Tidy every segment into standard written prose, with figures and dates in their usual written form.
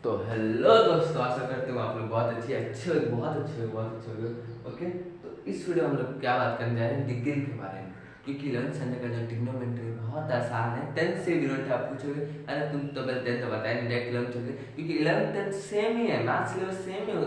तो हेलो दोस्तों, आशा करते हो आप लोग बहुत अच्छे हो, बहुत अच्छे हो। ओके, तो इस वीडियो में हम लोग क्या बात करने जा रहे हैं, डिग्री के बारे में। क्योंकि 11th स्टैंडर्ड का जो ट्रिग्नोमेट्री बहुत आसान है। 10th से भी रिलेटेड आप पूछोगे, अरे तुम तो पहले 10th बताया नहीं, डायरेक्ट 11th चल गए। क्योंकि 11th 10th सेम ही है, मैथ्स सिलेबस सेम ही है,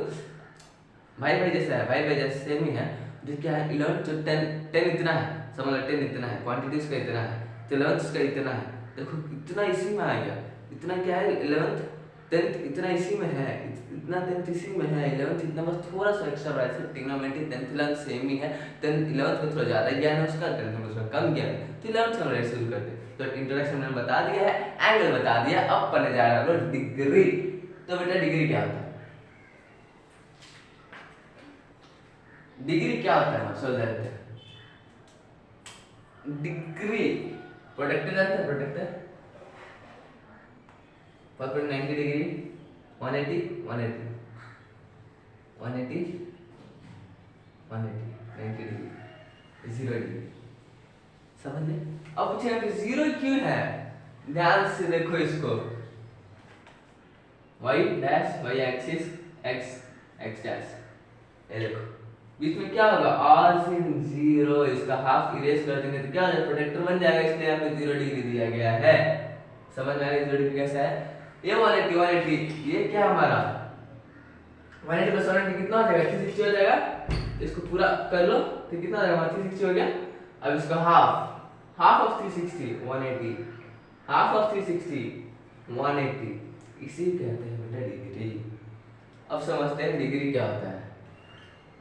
भाई भाई जैसा है, भाई भाई जैसा सेम ही है। जो क्या है 11th जो 10 इतना है, समझ लो 10 इतना है, क्वांटिटीज का इतना है, तो 11th का इतना है। देखो इतना इसी में आ गया, इतना क्या है 11th 10th इतना इसी में है, इतना 10th इसी में है, 11th इतना बस थोड़ा सा एक्स्ट्रा बढ़ा है। ट्रिग्नोमेट्री 10th 11th सेम ही है, 10th 11th में थोड़ा ज़्यादा ज्ञान है उसका, 10th में उसका कम ज्ञान है। तो 11th से हम डायरेक्ट शुरू करते हैं। तो इंट्रोडक्शन मैंने बता दिया है, एंगल बता दिया, अब पढ़ने जा रहा है डिग्री। तो बेटा डिग्री क्या होता है, डिग्री क्या होता है ना, सोच रहे थे। डिग्री प्रोटेक्टर जानते हैं, प्रोटेक्टर 90 डिग्री, 180 180 180 180 90 डिग्री, 0 डिग्री, समझ ले। अब पूछेगा कि 0 क्यों है, ध्यान से देखो इसको। y dash, y axis, x dash, ये देखो बीच में क्या होगा, r sin 0, इसका हाफ इरेज कर देंगे तो क्या हो जाएगा, प्रोटेक्टर बन जाएगा। इसलिए यहाँ पे 0 डिग्री दिया गया है। समझ में आ गया 0 डिग्री कैसा है। ये 180 ये क्या हमारा 180 प्लस 180 कितना हो जाएगा, 360 हो जाएगा। इसको पूरा कर लो तो कितना हो जाएगा, 360 हो गया। अब इसका हाफ ऑफ 360 180, हाफ ऑफ 360 180, इसी कहते हैं बेटा डिग्री। अब समझते हैं डिग्री क्या होता है।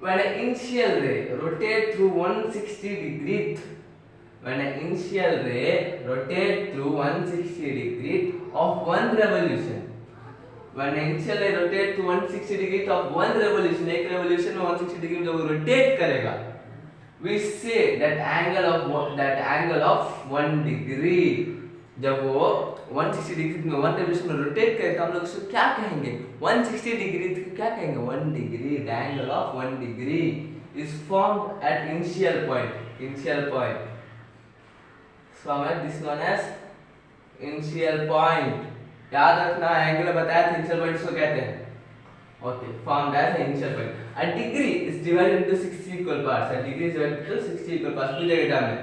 When an initial ray rotate through 160 degree, when an initial ray rotate through 160 degree of one revolution, when an initial ray rotate through 160 degree of one revolution, एक revolution में 160 degree में जब rotate करेगा, we say that angle of 1 degree, जब वो 160 degree में 1 revolution में rotate करे तो हम लोग उसको क्या कहेंगे, 160 डिग्री को क्या कहेंगे, 1 degree. The angle of 1 degree is formed at initial point, form at this known as initial point. याद रखना, एंगल बताया था इनिशियल पॉइंट इसको कहते हैं। Okay, formed at initial point. A degree is divided into 60 equal parts, a degree is divided into 60 equal parts. पूछेगा exam में,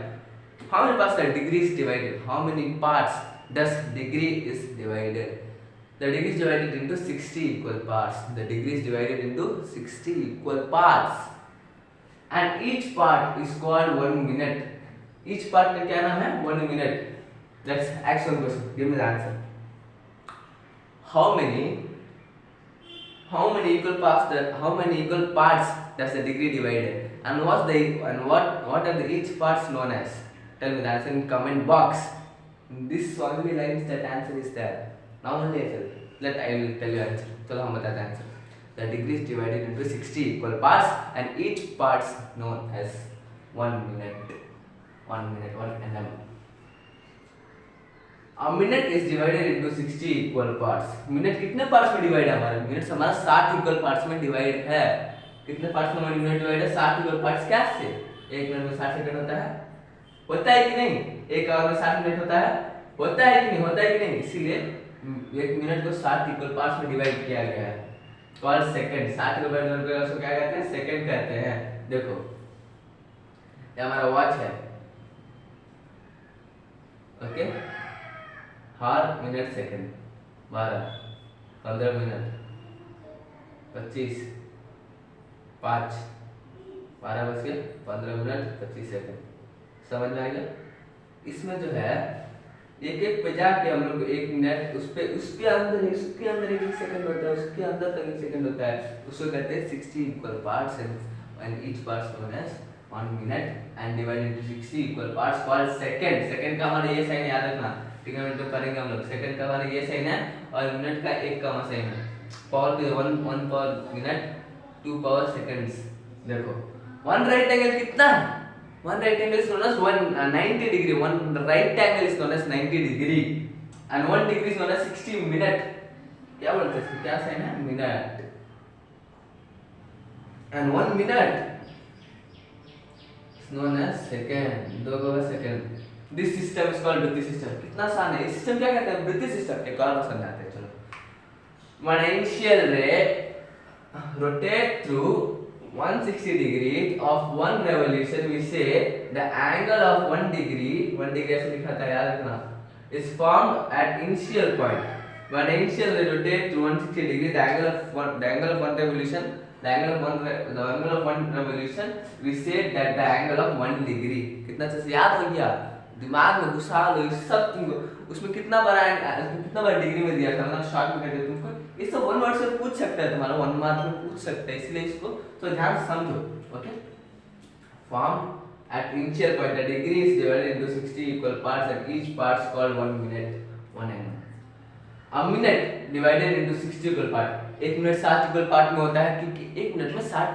how many parts the degree is divided, how many parts does degree is divided. The degree is divided into 60 equal parts, the degree is divided into 60 equal parts and each part is called 1 minute. Each part का क्या नाम है, 1 minute. Let's ask one question, give me the answer. how many equal parts does the degree divided, and what are the each parts known as? Tell me the answer in comment box. This only lines that answer is there. Now only I will tell you answer. चलो हम बताते हैं answer. The degree is divided into 60 equal parts and each parts known as 1 minute. 1 minute, 1 mm. A minute is divided into 60 equal parts. Minute कितने parts में divide है हमारा, minute हमारा 60 equal parts में डिवाइड है। कितने पार्ट्स में हमारी मिनट डिवाइड है, 60 इक्वल पार्ट्स। कैसे, एक मिनट में 60 सेकंड होता है कि नहीं, एक आवर में 60 मिनट होता है कि नहीं, इसीलिए एक मिनट को 60 इक्वल पार्ट्स में डिवाइड किया गया है। कॉल्ड सेकंड, 60 को डिवाइड करके उसको क्या कहते हैं, सेकंड कहते हैं। देखो ये हमारा वॉच है, ओके, हर मिनट सेकंड, 12 15 मिनट 25 5 12 बज के 15 मिनट 25 सेकंड। समझ में आएगा। इसमें जो है एक पे जाके हम लोग 1 मिनट उसके अंदर एक सेकंड होता है, उसके अंदर तक 1 सेकंड होता है, उसको कहते हैं 60 equal parts and each parts known as 1 minute and divided into 60 equal parts called second. Second का हमारा ये साइन याद रखना, ठीक है, मिनट करेंगे हम लोग। सेकंड का हमारा ये साइन है और मिनट का 1 का साइन है। पावर के 1 पावर मिनट, 2 पावर सेकंड्स। देखो 1 राइट एंगल कितना है, 1 right angle is known as 90 degree. 1 right angle is known as 90 degree and 1 degree is known as 60 minute. क्या बोलते हैं इसको, क्या साइन है, minute. and 1 minute is known as second, 2 का second. this system is called वृत्ति system. कितना आसान है, इस सिस्टम क्या कहते हैं, वृत्ति सिस्टम। एक और समझाते हैं, चलो potential ray rotate through 160 degrees of one revolution. We say the angle of 1 degree ऐसे लिखा था याद रखना, is formed at initial point. When initial ray rotate through 160 degrees, the angle of one revolution, we say that the angle of 1 degree. कितना अच्छे से याद हो गया, दिमाग में घुसा लो इस सब तुमको। उसमें कितना बड़ा डिग्री में दिया था, मतलब शॉर्ट में कहते तुमको। इसको 1 वर्ड से पूछ सकता है, तुम्हारा 1 मार्क में पूछ सकता है, इसलिए इसको तो ध्यान से समझो। Okay, form at initial point the degree is divided into 60 equal parts and each part is called 1 minute, 1 angle. A minute divided into 60 equal part, 1 minute 60 equal part में होता है क्योंकि 1 मिनट में 60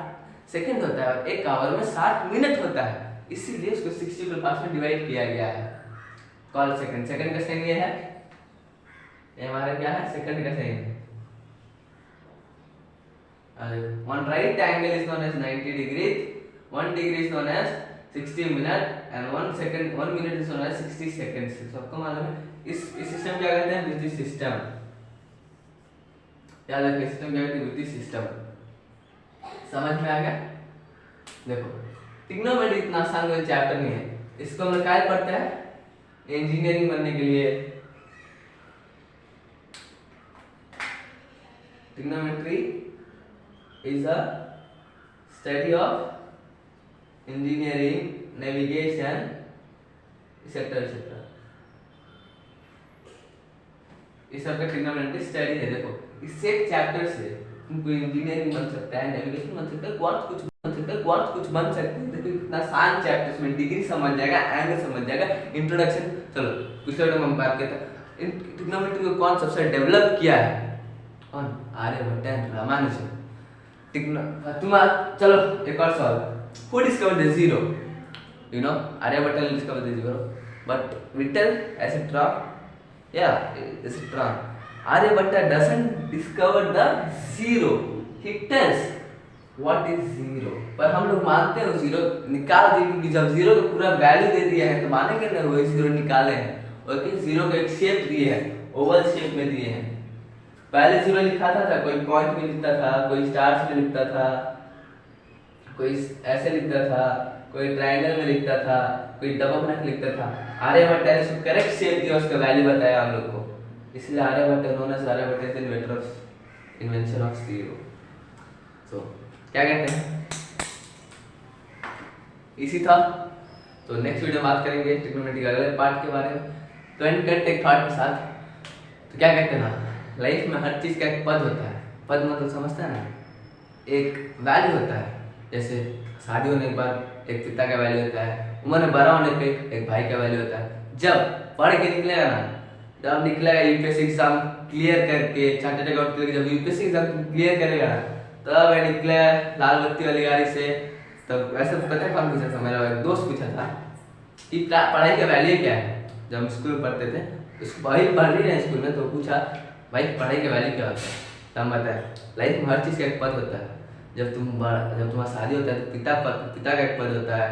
सेकंड होता है और 1 आवर में 60 minute होता है, इसीलिए इसको 60 इक्वल पार्ट्स में डिवाइड किया गया है। कॉल सेकंड, सेकंड का साइन ये है, ये हमारा क्या है, सेकंड का साइन है। One right angle is known as 90 degrees, 1 degree is known as 60 minutes and 1 minute is known as 60 seconds. सबको मालूम है। इस सिस्टम क्या कहते हैं, ब्रिटिश सिस्टम। याद रखिए, सिस्टम क्या कहते हैं, ब्रिटिश सिस्टम। समझ में आ गया? देखो, ट्रिग्नोमेट्री इतना आसान कोई चैप्टर नहीं है, इसको हम क्या पढ़ते हैं इंजीनियरिंग बनने के लिए। Trigonometry is a study of engineering, navigation, etc. etc. इस सब का ट्रिग्नोमेट्री स्टडी है। देखो, इससे एक चैप्टर से तुमको इंजीनियरिंग बन सकता है, नेविगेशन बन सकता है, क्वांट कुछ बन सकता है, क्वांट कुछ बन सकता है। देखो इतना आसान चैप्टर, इसमें डिग्री समझ जाएगा, एंगल समझ जाएगा, इंट्रोडक्शन। चलो पिछले वीडियो में हम बात किया था ट्रिग्नोमेट्री को कौन सबसे डेवलप किया है, कौन, आर्यभट्ट एंड रामानुजन। चलो एक और सवाल, who discovered the zero? You know, Aryabhatta discovered the zero, but Vittel, etc. Yeah, etc. Aryabhatta doesn't discover the zero. He tells what is zero. पर हम लोग मानते हैं वो जीरो निकाल दिए, क्योंकि जब जीरो को पूरा वैल्यू दे दिया है तो मानेंगे ना वही जीरो निकाले हैं। ओके, जीरो का एक शेप दिए है, ओवल शेप में दिए हैं। पहले जीरो लिखा था, कोई पॉइंट में लिखता था, कोई स्टार्स में लिखता था, कोई ऐसे लिखता था, कोई ट्रायंगल में लिखता था, कोई डबल नट लिखता था। आर्यभट्ट ने उसको करेक्ट शेप दिया, उसका वैल्यू बताया हम लोग को, इसलिए Aryabhatta known as Aryabhatta is the inventor of invention of zero. So क्या कहते हैं, इसी था। तो नेक्स्ट वीडियो में बात करेंगे ट्रिग्नोमेट्री के अगले पार्ट के बारे में। तो एंड करते एक थॉट के साथ। तो क्या कहते हैं ना, लाइफ में हर चीज़ का एक पद होता है। पद मतलब समझता है ना, एक वैल्यू होता है। जैसे शादी होने के बाद एक पिता का वैल्यू होता है, उम्र में बड़ा होने पे एक भाई का वैल्यू होता है। जब पढ़ के निकलेगा ना, जब निकलेगा यूपीएससी एग्जाम क्लियर करके, चार्टर्ड अकाउंट करके जब यूपीएससी एग्जाम क्लियर करेगा ना, तब निकलेगा लाल बत्ती वाली गाड़ी से। तब वैसे पता है कौन पूछा था, मेरा एक दोस्त पूछा था कि पढ़ाई का वैल्यू क्या है। जब हम स्कूल में पढ़ते थे, भाई पढ़ रही है स्कूल में, तो पूछा भाई पढ़ाई का वैल्यू क्या होता है। तब बताया लाइफ में हर चीज़ का एक पद होता है। जब तुम्हारा शादी होता है तो पिता का एक पद होता है।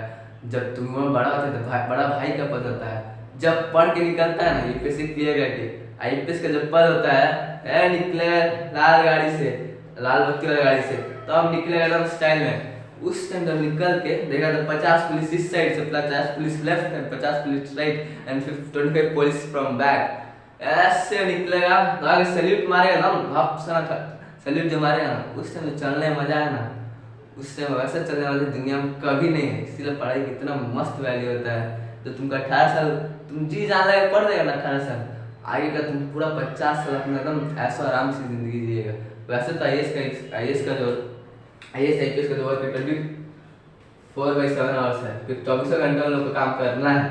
जब तुम बड़ा होता है तो बड़ा भाई का पद होता है। जब पढ़ के निकलता है ना यूपीएससी क्लियर करके, आईपीएस का जब पद होता है, निकले लाल गाड़ी से, लाल बत्ती वाली गाड़ी से, तो अब निकलेगा एकदम स्टाइल में। उस टाइम जब निकल के देखा तो 50 पुलिस इस साइड से, 50 police left and 50 police right and 25 police from back, ऐसे निकलेगा तो आगे सैल्यूट मारेगा ना, भाप सना सैल्यूट जो मारेगा ना, उस टाइम चलने में मजा है ना, उस टाइम वैसे चलने वाली दुनिया में कभी नहीं है। इसीलिए पढ़ाई कितना मस्त वैल्यू होता है। तो तुमको 18 साल तुम जी जान लगे पढ़ देगा ना, 18 साल आगे का तुम पूरा 50 साल अपना एकदम ऐसा आराम से जिंदगी जिएगा। वैसे तो आईएएस का जो आईपीएस का जो वर्क 24/7 आवर्स है, फिर 24 घंटे लोग को काम करना है,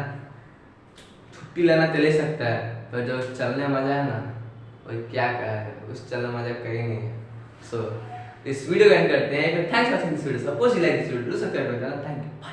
छुट्टी लेना तो ले सकता है, पर जो चलने मजा है ना, वही क्या है, उस चलने मजा कहीं नहीं है। सो इस वीडियो को एंड करते हैं। Thanks for watching this video. Suppose you like this video, do subscribe to my channel. Thank you.